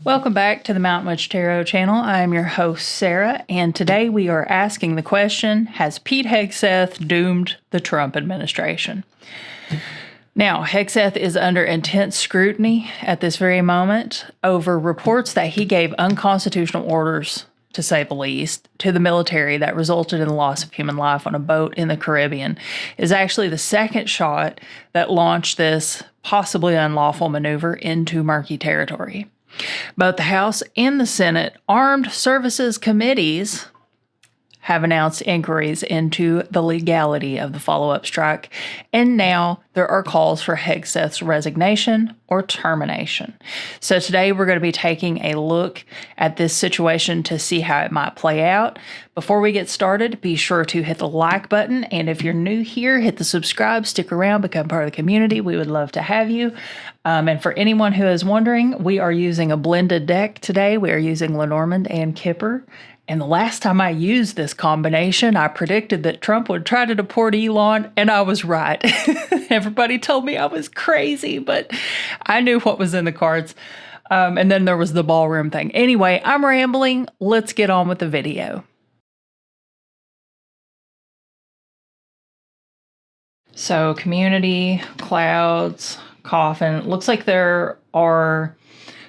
Welcome back to the Mountain Witch Tarot channel. I am your host, Sarah, and today we are asking the question, has Pete Hegseth doomed the Trump administration? Now, Hegseth is under intense scrutiny at this very moment over reports that he gave unconstitutional orders, to say the least, to the military that resulted in the loss of human life on a boat in the Caribbean. Is actually the second shot that launched this possibly unlawful maneuver into murky territory. Both the House and the Senate Armed Services Committees have announced inquiries into the legality of the follow-up strike, and now there are calls for Hegseth's resignation or termination. So today we're going to be taking a look at this situation to see how it might play out. Before we get started, be sure to hit the like button, and if you're new here, hit the subscribe, stick around, become part of the community. We would love to have you. And for anyone who is wondering, we are using a blended deck today. We are using Lenormand and Kipper. And the last time I used this combination, I predicted that Trump would try to deport Elon, and I was right. Everybody told me I was crazy, but I knew what was in the cards. And then there was the ballroom thing. Anyway, I'm rambling. Let's get on with the video. So, community, clouds, coffin. Looks like there are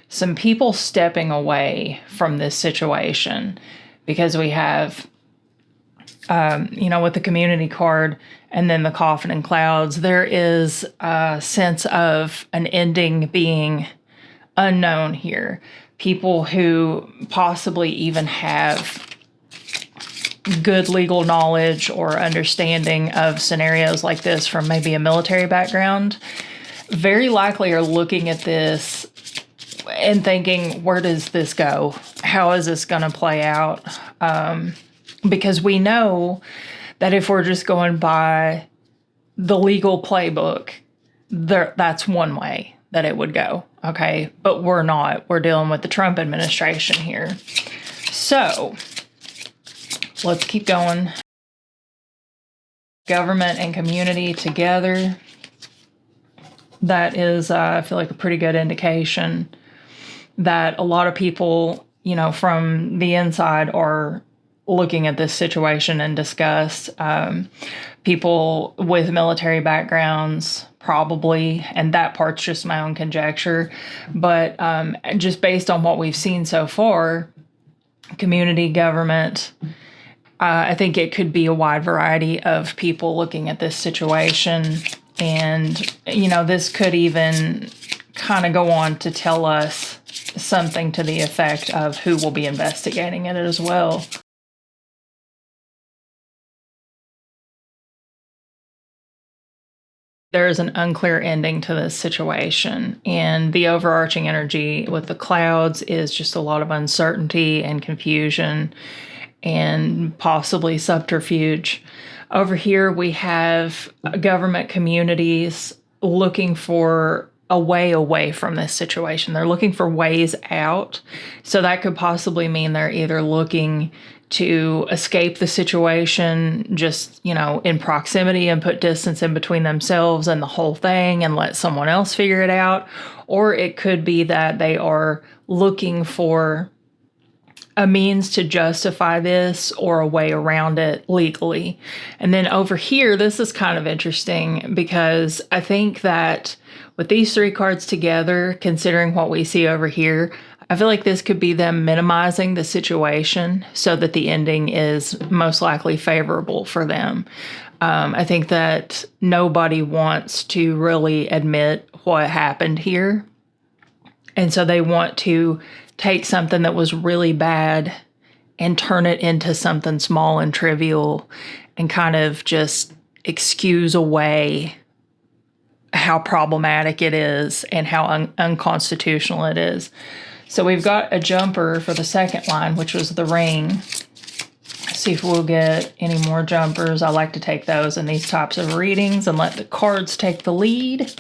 some people stepping away from this situation because we have, with the community card and then the coffin and clouds, there is a sense of an ending being unknown here. People who possibly even have good legal knowledge or understanding of scenarios like this from maybe a military background very likely are looking at this and thinking, where does this go? How is this going to play out? Because we know that if we're just going by the legal playbook, that's one way that it would go, okay? But we're not. We're dealing with the Trump administration here. So let's keep going. Government and community together. That is, I feel like, a pretty good indication that a lot of people, from the inside are looking at this situation in disgust. People with military backgrounds, probably, and that part's just my own conjecture. But just based on what we've seen so far, community, government, I think it could be a wide variety of people looking at this situation. And, this could even kind of go on to tell us something to the effect of who will be investigating it as well. There is an unclear ending to this situation, and the overarching energy with the clouds is just a lot of uncertainty and confusion and possibly subterfuge. Over here, we have government communities looking for a way away from this situation. They're looking for ways out. So that could possibly mean they're either looking to escape the situation just, in proximity and put distance in between themselves and the whole thing and let someone else figure it out. Or it could be that they are looking for a means to justify this or a way around it legally. And then over here, this is kind of interesting because I think that with these three cards together, considering what we see over here, I feel like this could be them minimizing the situation so that the ending is most likely favorable for them. I think that nobody wants to really admit what happened here. And so they want to take something that was really bad and turn it into something small and trivial and kind of just excuse away how problematic it is and how unconstitutional it is. So we've got a jumper for the second line, which was the ring. See if we'll get any more jumpers. I like to take those in these types of readings and let the cards take the lead.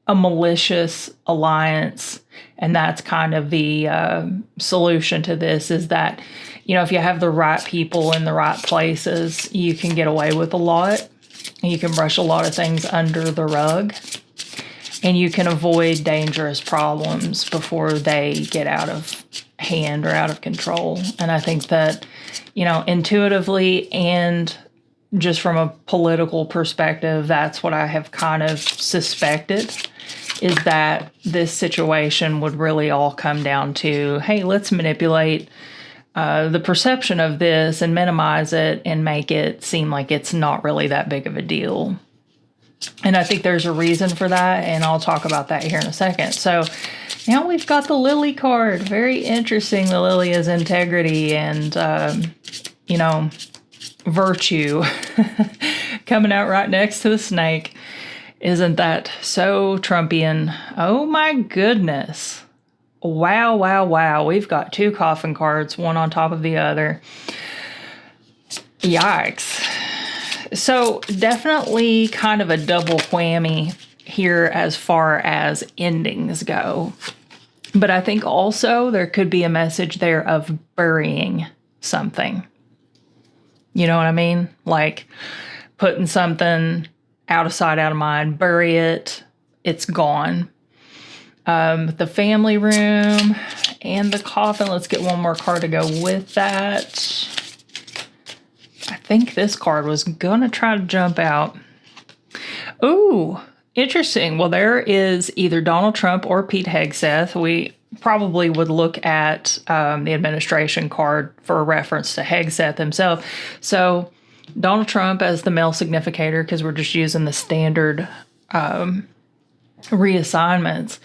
A malicious alliance, and that's kind of the solution to this, is that, if you have the right people in the right places, you can get away with a lot. You can brush a lot of things under the rug. and you can avoid dangerous problems before they get out of hand or out of control. And I think that, intuitively and just from a political perspective, that's what I have kind of suspected, is that this situation would really all come down to, hey, let's manipulate the perception of this and minimize it and make it seem like it's not really that big of a deal. And I think there's a reason for that, and I'll talk about that here in a second. So now we've got the Lily card. Very interesting. The Lily is integrity and, virtue coming out right next to the snake. Isn't that so Trumpian? Oh my goodness. Wow, wow, wow. We've got 2 coffin cards, one on top of the other. Yikes. So definitely kind of a double whammy here as far as endings go. But I think also there could be a message there of burying something. You know what I mean? Like putting something out of sight, out of mind, bury it, it's gone. The family room and the coffin. Let's get one more card to go with that. I think this card was going to try to jump out. Ooh, interesting. Well, there is either Donald Trump or Pete Hegseth. We probably would look at the administration card for a reference to Hegseth himself. So Donald Trump as the male significator, because we're just using the standard reassignments.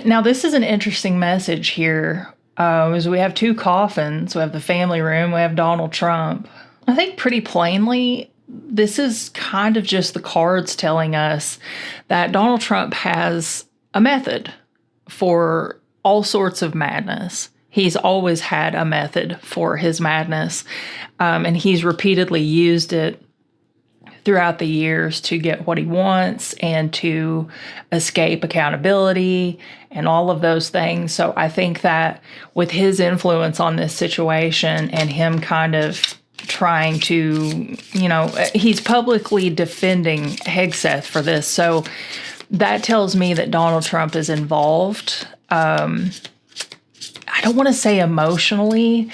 Now, this is an interesting message here. As we have 2 coffins, we have the family room, we have Donald Trump. I think pretty plainly, this is kind of just the cards telling us that Donald Trump has a method for all sorts of madness. He's always had a method for his madness, and he's repeatedly used it throughout the years to get what he wants and to escape accountability and all of those things. So I think that with his influence on this situation and him kind of trying to, he's publicly defending Hegseth for this. So that tells me that Donald Trump is involved. I don't want to say emotionally.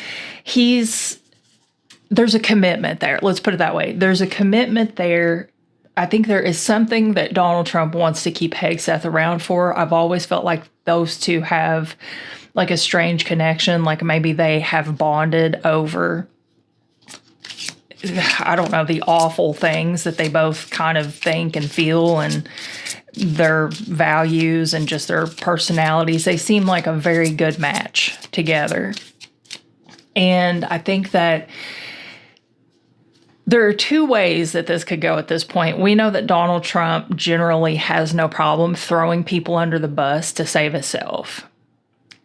There's a commitment there. Let's put it that way. There's a commitment there. I think there is something that Donald Trump wants to keep Hegseth around for. I've always felt like those two have like a strange connection. Like maybe they have bonded over, I don't know, the awful things that they both kind of think and feel, and their values and just their personalities. They seem like a very good match together. And I think that there are 2 ways that this could go at this point. We know that Donald Trump generally has no problem throwing people under the bus to save himself.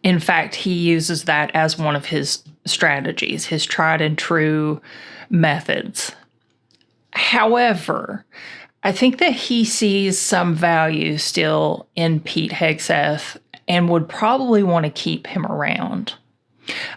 In fact, he uses that as one of his strategies, his tried and true methods. However, I think that he sees some value still in Pete Hegseth and would probably want to keep him around.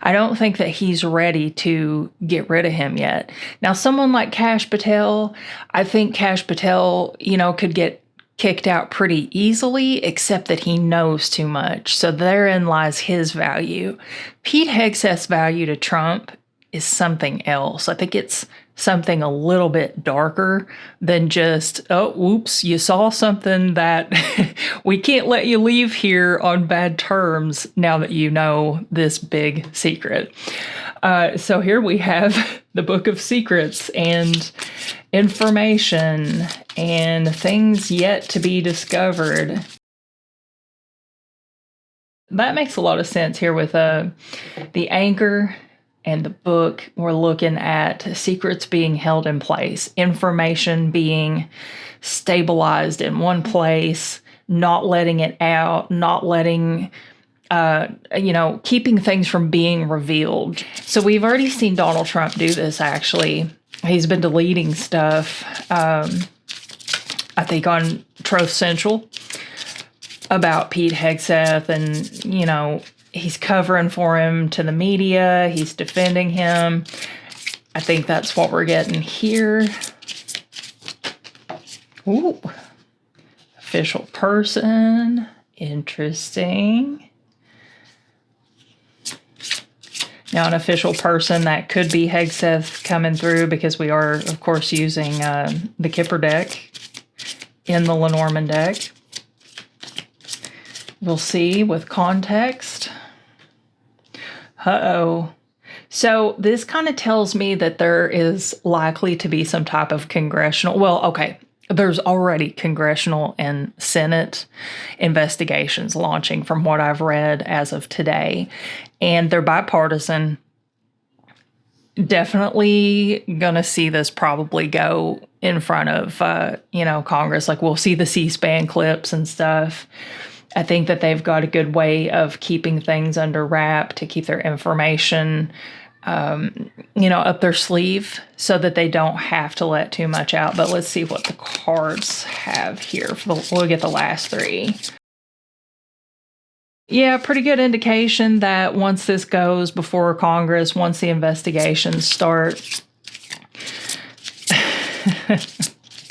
I don't think that he's ready to get rid of him yet. Now, someone like Kash Patel, I think Kash Patel, could get kicked out pretty easily, except that he knows too much. So therein lies his value. Pete Hegseth's value to Trump is something else. I think it's something a little bit darker than just, oh, whoops, you saw something that we can't let you leave here on bad terms now that you know this big secret. So here we have the Book of Secrets and information and things yet to be discovered. That makes a lot of sense here with the anchor and the book. We're looking at secrets being held in place, information being stabilized in one place, not letting it out, not letting, keeping things from being revealed. So we've already seen Donald Trump do this, actually. He's been deleting stuff, I think on Truth Central about Pete Hegseth, and, he's covering for him to the media. He's defending him. I think that's what we're getting here. Ooh. official person. Interesting. Now, an official person, that could be Hegseth coming through, because we are, of course, using the Kipper deck in the Lenormand deck. We'll see with context. Uh-oh. So this kind of tells me that there is likely to be some type of congressional, well, okay, there's already congressional and Senate investigations launching from what I've read as of today, and they're bipartisan. Definitely gonna see this probably go in front of, Congress. Like, we'll see the C-SPAN clips and stuff. I think that they've got a good way of keeping things under wrap to keep their information up their sleeve so that they don't have to let too much out. But let's see what the cards have here. We'll get the last three. Yeah, pretty good indication that once this goes before Congress, once the investigations start,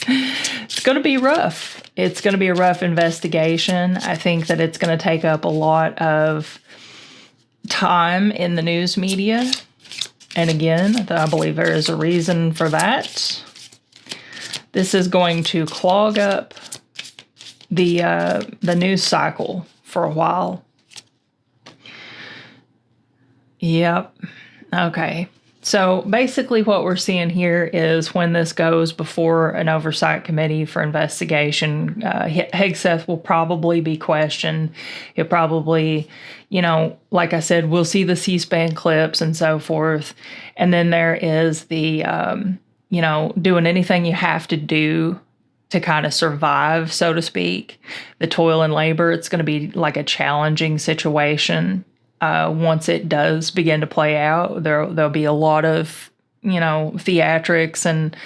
it's going to be rough. It's going to be a rough investigation. I think that it's going to take up a lot of time in the news media. And again, I believe there is a reason for that. This is going to clog up the news cycle for a while. Yep. Okay. So basically what we're seeing here is when this goes before an oversight committee for investigation, Hegseth will probably be questioned. He'll probably, like I said, we'll see the C-SPAN clips and so forth. And then there is the, doing anything you have to do to kind of survive, so to speak. The toil and labor, it's going to be like a challenging situation. Once it does begin to play out, there'll be a lot of, theatrics and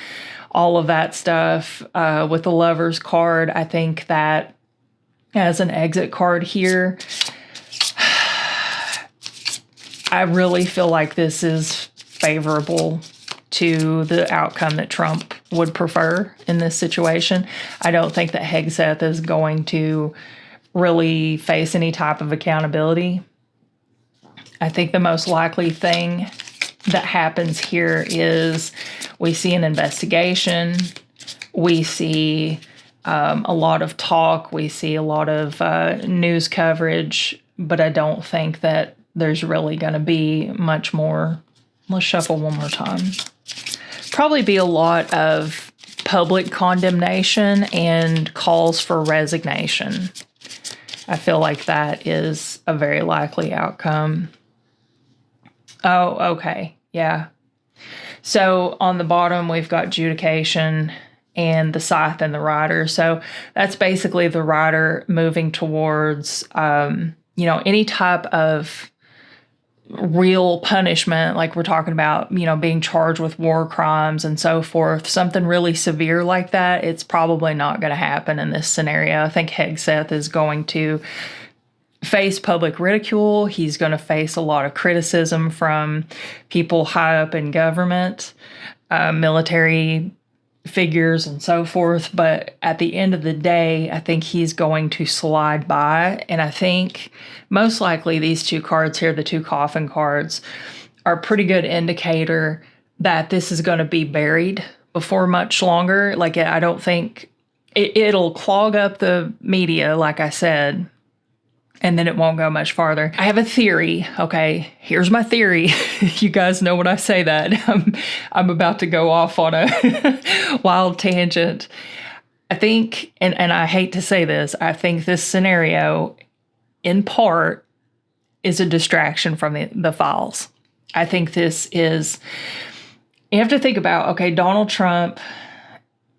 all of that stuff. With the Lover's card, I think that as an exit card here, I really feel like this is favorable to the outcome that Trump would prefer in this situation. I don't think that Hegseth is going to really face any type of accountability. I think the most likely thing that happens here is we see an investigation, we see a lot of talk, we see a lot of news coverage, but I don't think that there's really going to be much more. Let's shuffle one more time. Probably be a lot of public condemnation and calls for resignation. I feel like that is a very likely outcome. Oh, okay. Yeah. So on the bottom, we've got adjudication and the scythe and the rider. So that's basically the rider moving towards, any type of real punishment, like we're talking about, being charged with war crimes and so forth, something really severe like that. It's probably not going to happen in this scenario. I think Hegseth is going to face public ridicule. He's going to face a lot of criticism from people high up in government, military figures and so forth. But at the end of the day, I think he's going to slide by. And I think most likely these two cards here, the two coffin cards, are a pretty good indicator that this is going to be buried before much longer. Like, I don't think it'll clog up the media, like I said, and then it won't go much farther. I have a theory, okay? Here's my theory. You guys know when I say that, I'm about to go off on a wild tangent. I think, and I hate to say this, I think this scenario, in part, is a distraction from the files. I think this is, you have to think about, okay, Donald Trump,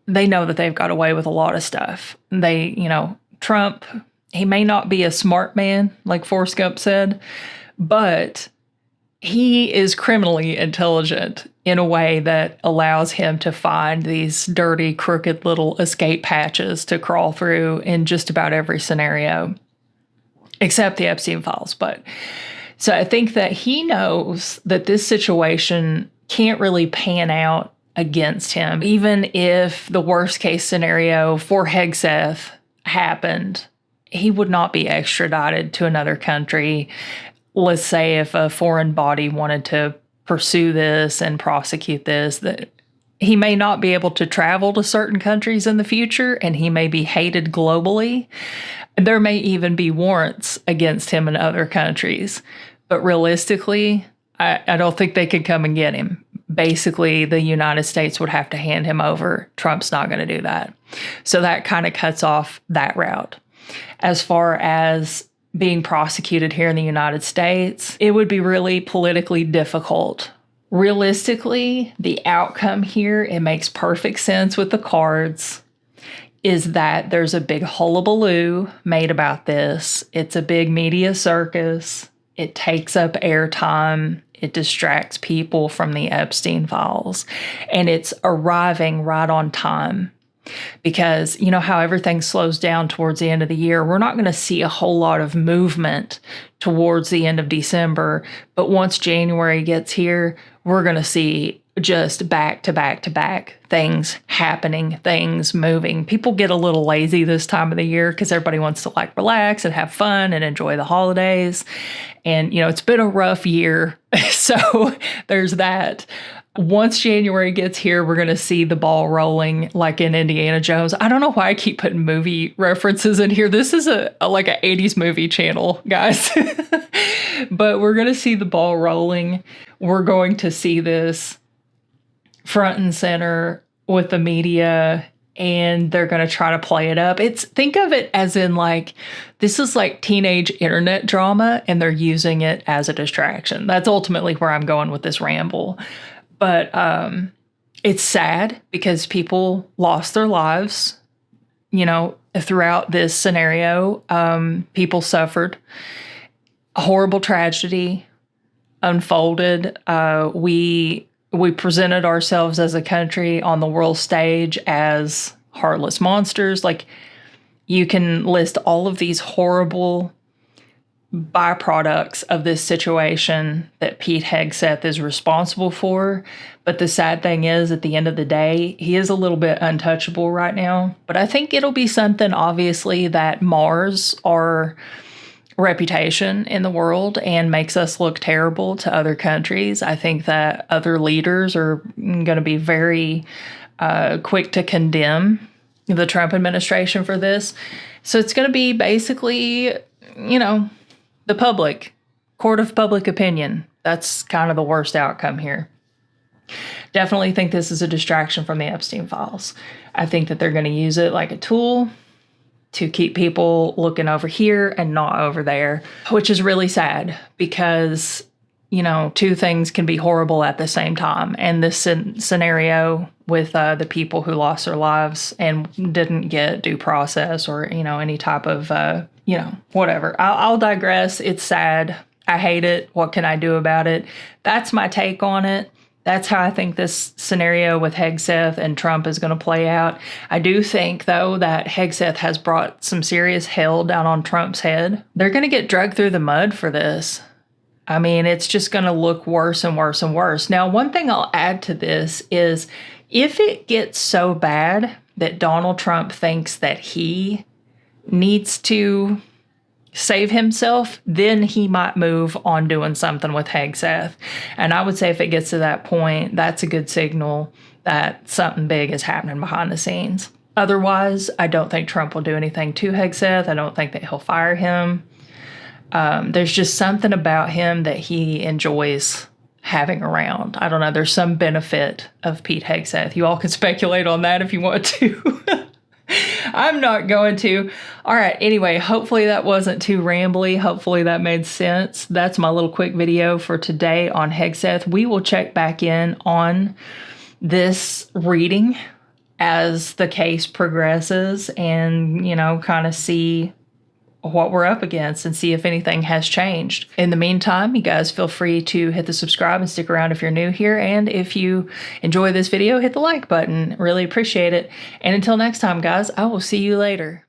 they know that they've got away with a lot of stuff. Trump, he may not be a smart man, like Forrest Gump said, but he is criminally intelligent in a way that allows him to find these dirty, crooked little escape hatches to crawl through in just about every scenario, except the Epstein files. But so I think that he knows that this situation can't really pan out against him, even if the worst case scenario for Hegseth happened, he would not be extradited to another country. Let's say if a foreign body wanted to pursue this and prosecute this, that he may not be able to travel to certain countries in the future, and he may be hated globally. There may even be warrants against him in other countries. But realistically, I don't think they could come and get him. Basically, the United States would have to hand him over. Trump's not going to do that. So that kind of cuts off that route. As far as being prosecuted here in the United States, it would be really politically difficult. Realistically, the outcome here, it makes perfect sense with the cards, is that there's a big hullabaloo made about this. It's a big media circus. It takes up airtime. It distracts people from the Epstein files. And it's arriving right on time. Because you know how everything slows down towards the end of the year? We're not going to see a whole lot of movement towards the end of December. But once January gets here, we're going to see just back to back to back things happening, things moving. People get a little lazy this time of the year because everybody wants to like relax and have fun and enjoy the holidays. And, you know, it's been a rough year. So there's that. Once January gets here, we're going to see the ball rolling like in Indiana Jones. I don't know why I keep putting movie references in here. This is like an 80s movie channel, guys. But we're going to see the ball rolling. We're going to see this front and center with the media, and they're going to try to play it up. Think of it as in like, this is like teenage internet drama, and they're using it as a distraction. That's ultimately where I'm going with this ramble. But it's sad because people lost their lives, you know, throughout this scenario. People suffered. A horrible tragedy unfolded. We presented ourselves as a country on the world stage as heartless monsters. Like, you can list all of these horrible byproducts of this situation that Pete Hegseth is responsible for. But the sad thing is, at the end of the day, he is a little bit untouchable right now. But I think it'll be something, obviously, that mars our reputation in the world and makes us look terrible to other countries. I think that other leaders are going to be very quick to condemn the Trump administration for this. So it's going to be basically, you know, the public, court of public opinion. That's kind of the worst outcome here. Definitely think this is a distraction from the Epstein files. I think that they're going to use it like a tool to keep people looking over here and not over there, which is really sad because, you know, two things can be horrible at the same time. And this scenario with the people who lost their lives and didn't get due process or, you know, any type of, you know, whatever. I'll digress. It's sad. I hate it. What can I do about it? That's my take on it. That's how I think this scenario with Hegseth and Trump is going to play out. I do think, though, that Hegseth has brought some serious hell down on Trump's head. They're going to get dragged through the mud for this. I mean, it's just going to look worse and worse and worse. Now, one thing I'll add to this is if it gets so bad that Donald Trump thinks that he needs to save himself, then he might move on doing something with Hegseth. And I would say if it gets to that point, that's a good signal that something big is happening behind the scenes. Otherwise, I don't think Trump will do anything to Hegseth. I don't think that he'll fire him. There's just something about him that he enjoys having around. I don't know. There's some benefit of Pete Hegseth. You all can speculate on that if you want to. I'm not going to. All right. Anyway, hopefully that wasn't too rambly. Hopefully that made sense. That's my little quick video for today on Hegseth. We will check back in on this reading as the case progresses and, you know, kind of see what we're up against and see if anything has changed. In the meantime, you guys feel free to hit the subscribe and stick around if you're new here. And if you enjoy this video, hit the like button. Really appreciate it. And until next time, guys, I will see you later.